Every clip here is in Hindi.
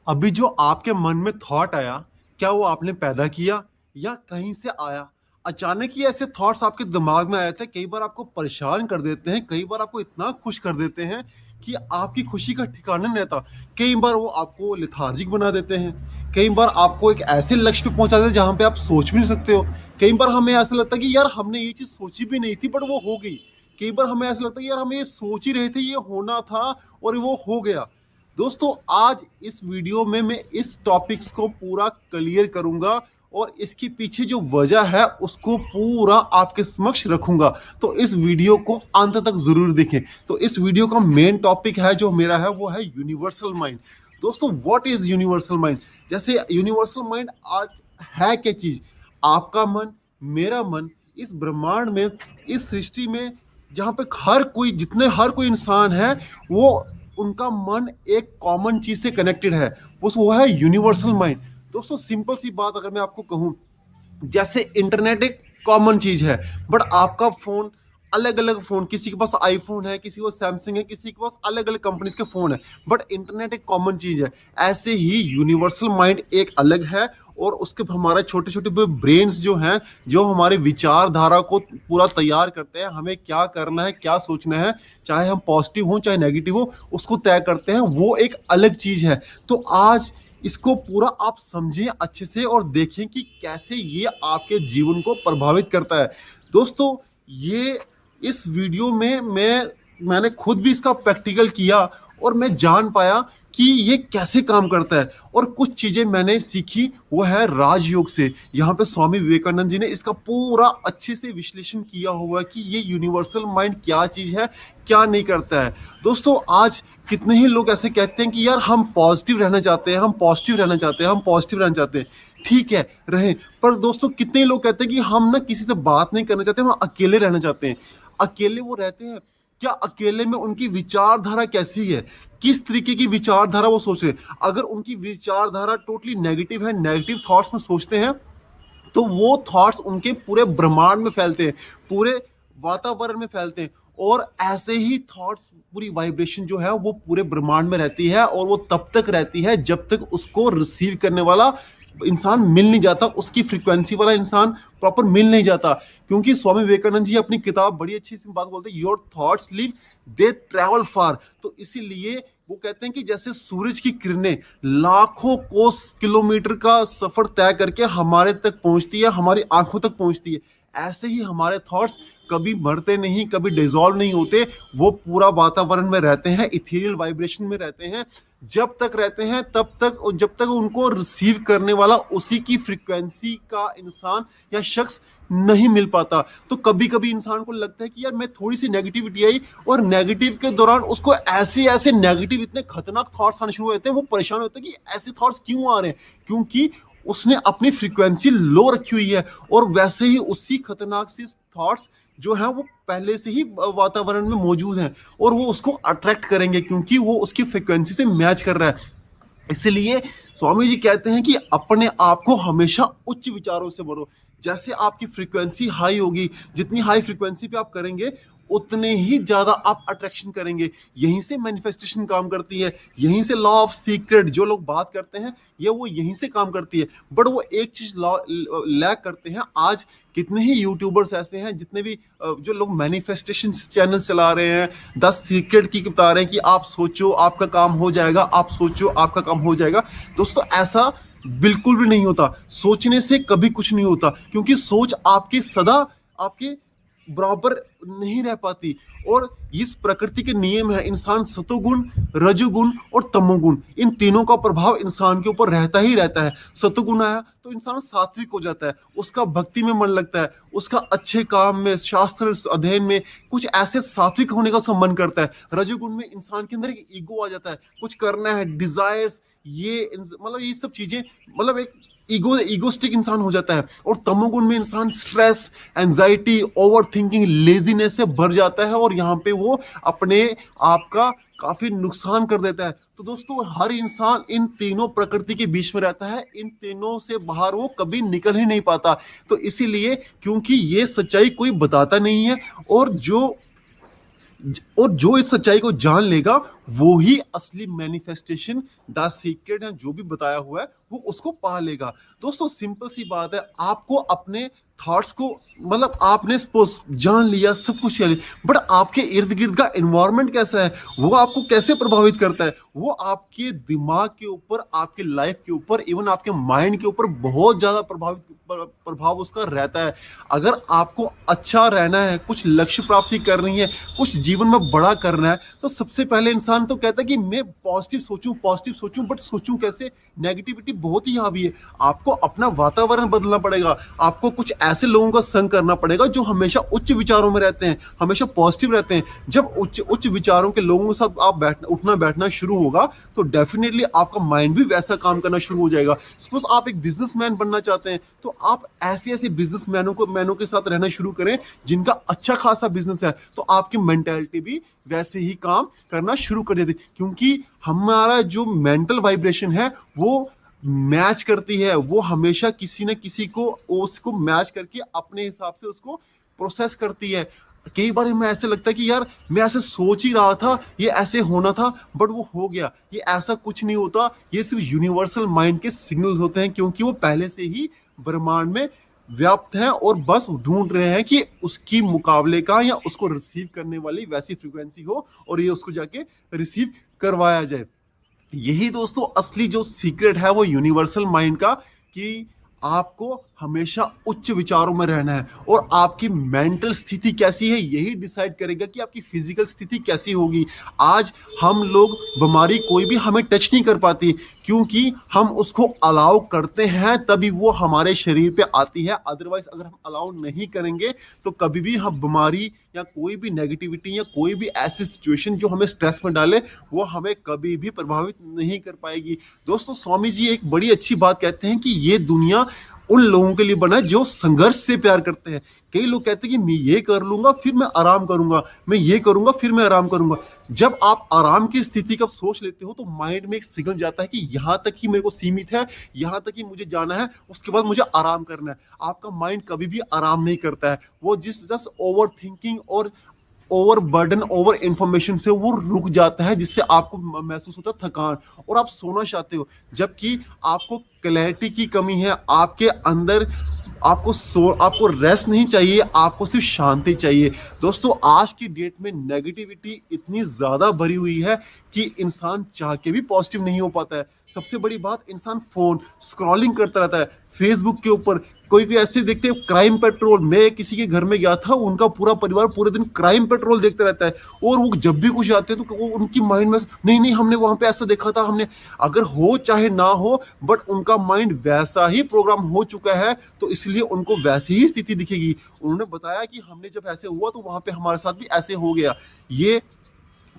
अभी जो आपके मन में थॉट आया, क्या वो आपने पैदा किया या कहीं से आया? अचानक ही ऐसे थॉट्स आपके दिमाग में आए थे, कई बार आपको परेशान कर देते हैं, कई बार आपको इतना खुश कर देते हैं कि आपकी खुशी का ठिकाना नहीं रहता। कई बार वो आपको लेथार्जिक बना देते हैं, कई बार आपको एक ऐसे लक्ष्य पे पहुंचा देते हैं जहां पे आप सोच भी नहीं सकते हो। कई बार हमें ऐसा लगता है कि यार हमने ये चीज सोची भी नहीं थी बट वो हो गई। कई बार हमें ऐसा लगता है यार हम ये सोच ही रहे थे, ये होना था और वो हो गया। दोस्तों, आज इस वीडियो में मैं इस टॉपिक्स को पूरा क्लियर करूंगा और इसके पीछे जो वजह है उसको पूरा आपके समक्ष रखूंगा। तो इस वीडियो को अंत तक जरूर देखें। तो इस वीडियो का मेन टॉपिक है जो मेरा है वो है यूनिवर्सल माइंड। दोस्तों, व्हाट इज यूनिवर्सल माइंड? जैसे यूनिवर्सल माइंड आज है क्या चीज? आपका मन, मेरा मन, इस ब्रह्मांड में, इस सृष्टि में, जहां पे हर कोई इंसान है, वो उनका मन एक कॉमन चीज से कनेक्टेड है। वो है यूनिवर्सल माइंड। दोस्तों, सिंपल सी बात अगर मैं आपको कहूं, जैसे इंटरनेट एक कॉमन चीज है, बट आपका फोन अलग अलग फोन, किसी के पास आईफोन है, किसी के पास सैमसंग है, किसी के पास अलग अलग कंपनीज के फोन है, बट इंटरनेट एक कॉमन चीज है। ऐसे ही यूनिवर्सल माइंड एक अलग है और उसके हमारे छोटे छोटे ब्रेन्स जो हैं, जो हमारे विचारधारा को पूरा तैयार करते हैं, हमें क्या करना है, क्या सोचना है, चाहे हम पॉजिटिव हो चाहे नेगेटिव हो, उसको तय करते हैं। वो एक अलग चीज है। तो आज इसको पूरा आप समझें अच्छे से और देखें कि कैसे ये आपके जीवन को प्रभावित करता है। दोस्तों, ये इस वीडियो में मैंने खुद भी इसका प्रैक्टिकल किया और मैं जान पाया कि ये कैसे काम करता है। और कुछ चीजें मैंने सीखी वो है राजयोग से। यहाँ पे स्वामी विवेकानंद जी ने इसका पूरा अच्छे से विश्लेषण किया हुआ है कि ये यूनिवर्सल माइंड क्या चीज है, क्या नहीं करता है। दोस्तों, आज कितने ही लोग ऐसे कहते हैं कि यार हम पॉजिटिव रहना चाहते हैं, हम पॉजिटिव रहना चाहते हैं, हम पॉजिटिव रहना चाहते हैं। ठीक है, रहें। पर दोस्तों, कितने लोग कहते हैं कि हम ना किसी से बात नहीं करना चाहते, हम अकेले रहना चाहते हैं। अकेले वो रहते हैं, क्या अकेले में उनकी विचारधारा कैसी है, किस तरीके की विचारधारा वो सोच रहे हैं? अगर उनकी विचारधारा टोटली नेगेटिव है, नेगेटिव थॉट्स में सोचते हैं, तो वो थॉट्स उनके पूरे ब्रह्मांड में फैलते हैं, पूरे वातावरण में फैलते हैं। और ऐसे ही थॉट्स, पूरी वाइब्रेशन जो है वो पूरे ब्रह्मांड में रहती है और वो तब तक रहती है जब तक उसको रिसीव करने वाला इंसान मिल नहीं जाता, उसकी फ्रीक्वेंसी वाला इंसान प्रॉपर मिल नहीं जाता। क्योंकि स्वामी विवेकानंद जी अपनी किताब बड़ी अच्छी सी बात बोलते हैं, your thoughts live, they travel far. तो इसीलिए वो कहते हैं कि जैसे सूरज की किरणें लाखों कोस किलोमीटर का सफर तय करके हमारे तक पहुंचती है, हमारी आंखों तक पहुंचती है, ऐसे ही हमारे थॉट्स कभी मरते नहीं, कभी डिसॉल्व नहीं होते। वो पूरा वातावरण में रहते हैं, इथेरियल वाइब्रेशन में रहते हैं। जब तक रहते हैं तब तक, और जब तक उनको रिसीव करने वाला उसी की फ्रीक्वेंसी का इंसान या शख्स नहीं मिल पाता। तो कभी कभी इंसान को लगता है कि यार मैं थोड़ी सी नेगेटिविटी आई, और नेगेटिव के दौरान उसको ऐसे ऐसे नेगेटिव इतने खतरनाक थॉट्स आने शुरू होते हैं, वो परेशान होते हैं कि ऐसे थॉट्स क्यों आ रहे हैं, क्योंकि उसने अपनी फ्रीक्वेंसी लो रखी हुई है। और वैसे ही उसी खतरनाक सी थॉट्स जो है वो पहले से ही वातावरण में मौजूद हैं और वो उसको अट्रैक्ट करेंगे क्योंकि वो उसकी फ्रीक्वेंसी से मैच कर रहा है। इसलिए स्वामी जी कहते हैं कि अपने आप को हमेशा उच्च विचारों से भरो। जैसे आपकी फ्रीक्वेंसी हाई होगी, जितनी हाई फ्रीक्वेंसी पे आप करेंगे उतने ही ज्यादा आप अट्रैक्शन करेंगे। यहीं से मैनिफेस्टेशन काम करती है, यहीं से लॉ ऑफ सीक्रेट जो लोग बात करते हैं ये वो यहीं से काम करती है। बट वो एक चीज लैक करते हैं। आज कितने ही यूट्यूबर्स ऐसे हैं, जितने भी जो लोग मैनिफेस्टेशन चैनल चला रहे हैं, 10 सीक्रेट की बता रहे हैं कि आप सोचो आपका काम हो जाएगा, आप सोचो आपका काम हो जाएगा। दोस्तों, ऐसा बिल्कुल भी नहीं होता। सोचने से कभी कुछ नहीं होता, क्योंकि सोच आपकी सदा आपके बराबर नहीं रह पाती। और इस प्रकृति के नियम है, इंसान सतोगुण, रजोगुण और तमोगुण, इन तीनों का प्रभाव इंसान के ऊपर रहता ही रहता है। सतोगुण आया तो इंसान सात्विक हो जाता है, उसका भक्ति में मन लगता है, उसका अच्छे काम में, शास्त्र अध्ययन में, कुछ ऐसे सात्विक होने का उसका मन करता है। रजोगुण में इंसान के अंदर एक ईगो आ जाता है, कुछ करना है, डिजायर्स, ये मतलब ये सब चीजें, मतलब एक ईगोस्टिक इंसान हो जाता है। और तमोगुण में इंसान stress, anxiety, over thinking, laziness से भर जाता है और यहाँ पे वो अपने आप का काफी नुकसान कर देता है। तो दोस्तों, हर इंसान इन तीनों प्रकृति के बीच में रहता है, इन तीनों से बाहर वो कभी निकल ही नहीं पाता। तो इसीलिए, क्योंकि ये सच्चाई कोई बताता नहीं है, और जो और जो इस सच्चाई को जान लेगा वो ही असली मैनिफेस्टेशन, द सीक्रेट है जो भी बताया हुआ है वो उसको पा लेगा। दोस्तों सिंपल सी बात है, आपको अपने थॉट्स को, मतलब आपने सपोज जान लिया सब कुछ यानी, बट आपके इर्द गिर्द का एनवायरनमेंट कैसा है, वो आपको कैसे प्रभावित करता है, वो आपके दिमाग के ऊपर, आपके लाइफ के ऊपर, इवन आपके माइंड के ऊपर बहुत ज्यादा प्रभाव उसका रहता है। अगर आपको अच्छा रहना है, कुछ लक्ष्य प्राप्ति करनी है, कुछ जीवन में बड़ा करना है, तो सबसे पहले इंसान तो कहता है कि मैं पॉजिटिव सोचूं, बट सोचूं कैसे? नेगेटिविटी बहुत ही हावी है। आपको अपना वातावरण बदलना पड़ेगा, आपको कुछ ऐसे लोगों का संग करना पड़ेगा जो हमेशा उच्च विचारों में रहते हैं, हमेशा पॉजिटिव रहते हैं। जब उच्च उच्च विचारों के लोगों के साथ आप उठना बैठना शुरू होगा तो डेफिनेटली आपका माइंड भी वैसा काम करना शुरू हो जाएगा। सपोज आप एक बिजनेसमैन बनना चाहते हैं, तो आप ऐसे ऐसे मैनों के साथ रहना शुरू करें जिनका अच्छा खासा बिजनेस है, तो आपकी मेंटेलिटी भी वैसे ही काम करना शुरू कर देती, क्योंकि हमारा जो मेंटल वाइब्रेशन है वो मैच करती है, वो हमेशा किसी न किसी को उसको मैच करके अपने हिसाब से उसको प्रोसेस करती है। कई बार हमें ऐसे लगता है कि यार मैं ऐसे सोच ही रहा था, ये ऐसे होना था, बट वो हो गया। ये ऐसा कुछ नहीं होता, ये सिर्फ यूनिवर्सल माइंड के सिग्नल्स होते हैं, क्योंकि वो पहले से ही ब्रह्मांड में व्याप्त हैं और बस ढूंढ रहे हैं कि उसकी मुकाबले का या उसको रिसीव करने वाली वैसी फ्रीक्वेंसी हो और ये उसको जाके रिसीव करवाया जाए। यही दोस्तों असली जो सीक्रेट है वो यूनिवर्सल माइंड का, कि आपको हमेशा उच्च विचारों में रहना है, और आपकी मेंटल स्थिति कैसी है यही डिसाइड करेगा कि आपकी फिजिकल स्थिति कैसी होगी। आज हम लोग, बीमारी कोई भी हमें टच नहीं कर पाती, क्योंकि हम उसको अलाउ करते हैं तभी वो हमारे शरीर पे आती है। अदरवाइज अगर हम अलाउ नहीं करेंगे तो कभी भी हम बीमारी या कोई भी नेगेटिविटी या कोई भी ऐसी सिचुएशन जो हमें स्ट्रेस में डाले वो हमें कभी भी प्रभावित नहीं कर पाएगी। दोस्तों स्वामी जी एक बड़ी अच्छी बात कहते हैं कि ये दुनिया उन लोगों के लिए बना है जो संघर्ष से प्यार करते हैं। कई लोग कहते हैं कि मैं ये कर लूंगा फिर मैं आराम करूंगा, मैं ये करूंगा फिर मैं आराम करूंगा। जब आप आराम की स्थिति का सोच लेते हो तो माइंड में एक सिग्नल जाता है कि यहां तक ही मेरे को सीमित है, यहां तक ही मुझे जाना है, उसके बाद मुझे आराम करना है। आपका माइंड कभी भी आराम नहीं करता है, वो जस्ट ओवर थिंकिंग और ओवर बर्डन, ओवर इंफॉर्मेशन से वो रुक जाता है, जिससे आपको महसूस होता है थकान और आप सोना चाहते हो, जबकि आपको क्लैरिटी की कमी है आपके अंदर। आपको रेस्ट नहीं चाहिए, आपको सिर्फ शांति चाहिए। दोस्तों आज की डेट में नेगेटिविटी इतनी ज्यादा भरी हुई है कि इंसान चाह के भी पॉजिटिव नहीं हो पाता है। सबसे बड़ी बात, इंसान फोन स्क्रॉलिंग करता रहता है फेसबुक के ऊपर। कोई भी ऐसे देखते हैं क्राइम पेट्रोल, मैं किसी के घर में गया था, उनका पूरा परिवार पूरे दिन क्राइम पेट्रोल देखते रहता है, और वो जब भी कुछ आते हैं तो वो उनकी माइंड में नहीं नहीं हमने वहां पे ऐसा देखा था, हमने, अगर हो चाहे ना हो, बट उनका माइंड वैसा ही प्रोग्राम हो चुका है, तो इसलिए उनको वैसी ही स्थिति दिखेगी। उन्होंने बताया कि हमने जब ऐसे हुआ तो वहां पे हमारे साथ भी ऐसे हो गया, ये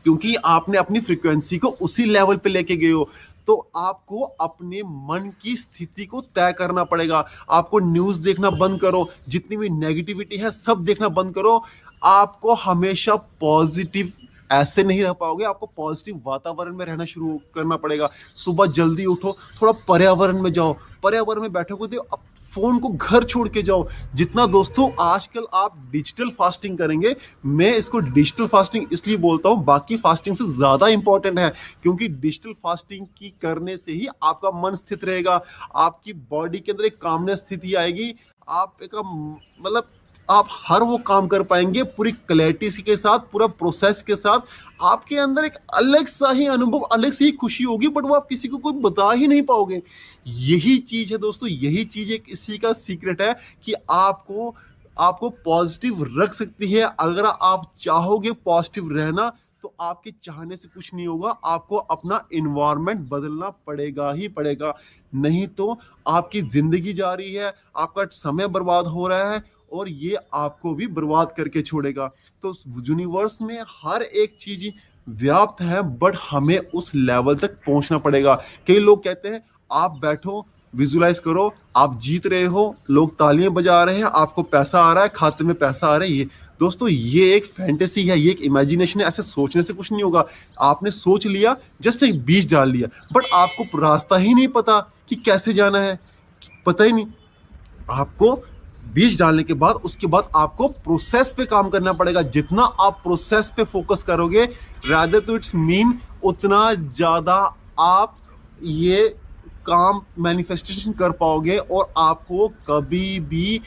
क्योंकि आपने अपनी फ्रीक्वेंसी को उसी लेवल पे लेके गए हो। तो आपको अपने मन की स्थिति को तय करना पड़ेगा। आपको न्यूज देखना बंद करो, जितनी भी नेगेटिविटी है सब देखना बंद करो। आपको हमेशा पॉजिटिव, ऐसे नहीं रह पाओगे, आपको पॉजिटिव वातावरण में रहना शुरू करना पड़ेगा। सुबह जल्दी उठो, थोड़ा पर्यावरण में जाओ, पर्यावरण में बैठोगे तो अब फोन को घर छोड़ के जाओ। जितना दोस्तों आजकल आप डिजिटल फास्टिंग करेंगे, मैं इसको डिजिटल फास्टिंग इसलिए बोलता हूं, बाकी फास्टिंग से ज्यादा इंपॉर्टेंट है, क्योंकि डिजिटल फास्टिंग की करने से ही आपका मन स्थित रहेगा, आपकी बॉडी के अंदर एक कामनेस स्थिति आएगी, आप एक मतलब आप हर वो काम कर पाएंगे पूरी क्लैरिटी के साथ, पूरा प्रोसेस के साथ। आपके अंदर एक अलग सा ही अनुभव, अलग सी ही खुशी होगी, बट वो आप किसी को कोई बता ही नहीं पाओगे। यही चीज है दोस्तों, यही चीज एक इसी का सीक्रेट है कि आपको आपको पॉजिटिव रख सकती है। अगर आप चाहोगे पॉजिटिव रहना तो आपके चाहने से कुछ नहीं होगा, आपको अपना इन्वायरमेंट बदलना पड़ेगा ही पड़ेगा, नहीं तो आपकी जिंदगी जा रही है, आपका समय बर्बाद हो रहा है और ये आपको भी बर्बाद करके छोड़ेगा। तो यूनिवर्स में हर एक चीज व्याप्त है, बट हमें उस लेवल तक पहुंचना पड़ेगा। कई लोग कहते हैं आप बैठो, विजुलाइज करो, आप जीत रहे हो, लोग तालियां बजा रहे हैं, आपको पैसा आ रहा है, खाते में पैसा आ रहा है। ये दोस्तों ये एक फैंटेसी है, ये एक इमेजिनेशन है, ऐसे सोचने से कुछ नहीं होगा। आपने सोच लिया, जस्ट एक बीज डाल लिया, बट आपको रास्ता ही नहीं पता कि कैसे जाना है, पता ही नहीं। आपको बीज डालने के बाद उसके बाद आपको प्रोसेस पे काम करना पड़ेगा। जितना आप प्रोसेस पे फोकस करोगे, रादर टू इट्स मीन, उतना ज़्यादा आप ये काम मैनिफेस्टेशन कर पाओगे और आपको कभी भी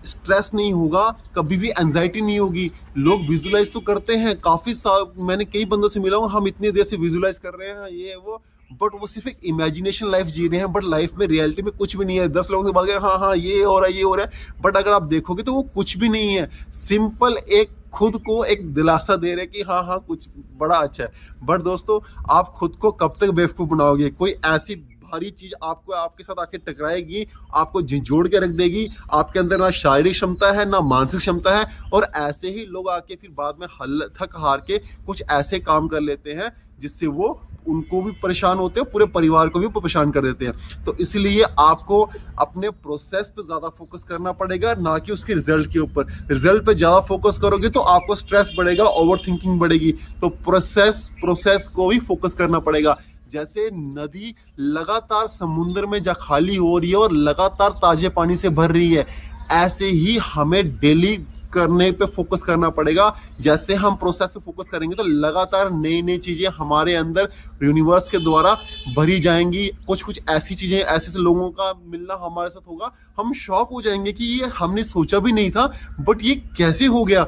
स्ट्रेस नहीं होगा, कभी भी एंजाइटी नहीं होगी। लोग विजुलाइज तो करते हैं, काफ़ी साल मैंने कई बंदों से मिला हूँ, हम इतनी देर से विजुलाइज कर रहे हैं ये वो, बट वो सिर्फ एक इमेजिनेशन लाइफ जी रहे हैं, बट लाइफ में रियलिटी में कुछ भी नहीं है। 10 लोगों से बात करें, हाँ हाँ ये हो रहा है ये हो रहा है, बट अगर आप देखोगे तो वो कुछ भी नहीं है। सिंपल एक खुद को एक दिलासा दे रहे हैं कि हाँ हाँ कुछ बड़ा अच्छा है। बट दोस्तों, आप खुद को कब तक बेवकूफ़ बनाओगे? कोई ऐसी भारी चीज आपको आपके साथ आके टकराएगी, आपको झिझोड़ के रख देगी। आपके अंदर ना शारीरिक क्षमता है ना मानसिक क्षमता है, और ऐसे ही लोग आके फिर बाद में थक हार के कुछ ऐसे काम कर लेते हैं जिससे वो उनको भी परेशान होते हैं, पूरे परिवार को भी परेशान कर देते हैं। तो इसलिए आपको अपने प्रोसेस पे ज्यादा फोकस करना पड़ेगा, ना कि उसके रिजल्ट के ऊपर। रिजल्ट पे ज्यादा फोकस करोगे तो आपको स्ट्रेस बढ़ेगा, ओवर थिंकिंग बढ़ेगी। तो प्रोसेस को भी फोकस करना पड़ेगा। जैसे नदी लगातार समुद्र में जा खाली हो रही है और लगातार ताजे पानी से भर रही है, ऐसे ही हमें डेली करने पे फोकस करना पड़ेगा। जैसे हम प्रोसेस पे फोकस करेंगे तो लगातार नई नई चीजें हमारे अंदर यूनिवर्स के द्वारा भरी जाएंगी। कुछ कुछ ऐसी चीजें, ऐसे लोगों का मिलना हमारे साथ होगा, हम शॉक हो जाएंगे कि ये हमने सोचा भी नहीं था, बट ये कैसे हो गया।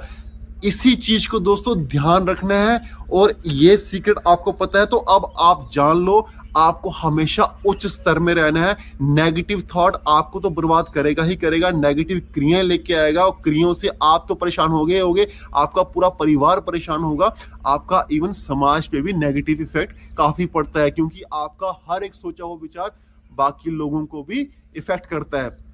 इसी चीज को दोस्तों ध्यान रखना है, और ये सीक्रेट आपको पता है तो अब आप जान लो, आपको हमेशा उच्च स्तर में रहना है। नेगेटिव थॉट आपको तो बर्बाद करेगा ही करेगा, नेगेटिव क्रियाएं लेके आएगा, और क्रियाओं से आप तो परेशान होगे, आपका पूरा परिवार परेशान होगा, आपका इवन समाज पे भी नेगेटिव इफेक्ट काफी पड़ता है, क्योंकि आपका हर एक सोचा हुआ विचार बाकी लोगों को भी इफेक्ट करता है।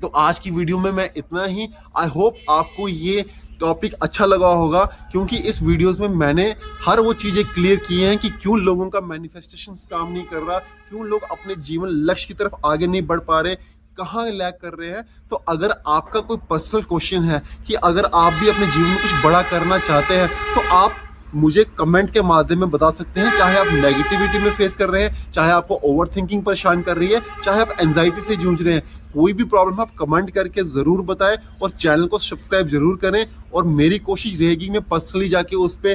तो आज की वीडियो में मैं इतना ही। आई होप आपको ये टॉपिक अच्छा लगा होगा, क्योंकि इस वीडियोस में मैंने हर वो चीज़ें क्लियर की हैं कि क्यों लोगों का मैनिफेस्टेशन काम नहीं कर रहा, क्यों लोग अपने जीवन लक्ष्य की तरफ आगे नहीं बढ़ पा रहे, कहाँ लैग कर रहे हैं। तो अगर आपका कोई पर्सनल क्वेश्चन है कि अगर आप भी अपने जीवन में कुछ बड़ा करना चाहते हैं, तो आप मुझे कमेंट के माध्यम में बता सकते हैं। चाहे आप नेगेटिविटी में फेस कर रहे हैं, चाहे आपको ओवर थिंकिंग परेशान कर रही है, चाहे आप एंजाइटी से जूझ रहे हैं, कोई भी प्रॉब्लम आप कमेंट करके जरूर बताएं, और चैनल को सब्सक्राइब जरूर करें। और मेरी कोशिश रहेगी मैं पर्सनली जाके उस पर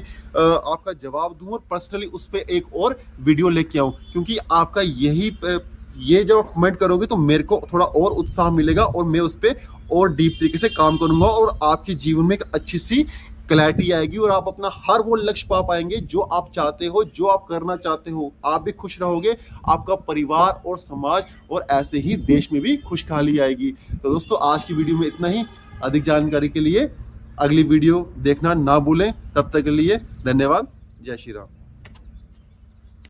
आपका जवाब दूं, और पर्सनली उस पर एक और वीडियो लेके आऊं, क्योंकि आपका ये जब आप कमेंट करोगे तो मेरे को थोड़ा और उत्साह मिलेगा, और मैं उस पर और डीप तरीके से काम करूंगा, और आपके जीवन में एक अच्छी सी क्लैरिटी आएगी, और आप अपना हर वो लक्ष्य पा पाएंगे जो आप चाहते हो, जो आप करना चाहते हो। आप भी खुश रहोगे, आपका परिवार और समाज और ऐसे ही देश में भी खुशहाली आएगी। तो दोस्तों, आज की वीडियो में इतना ही। अधिक जानकारी के लिए अगली वीडियो देखना ना भूलें। तब तक के लिए धन्यवाद। जय श्री राम।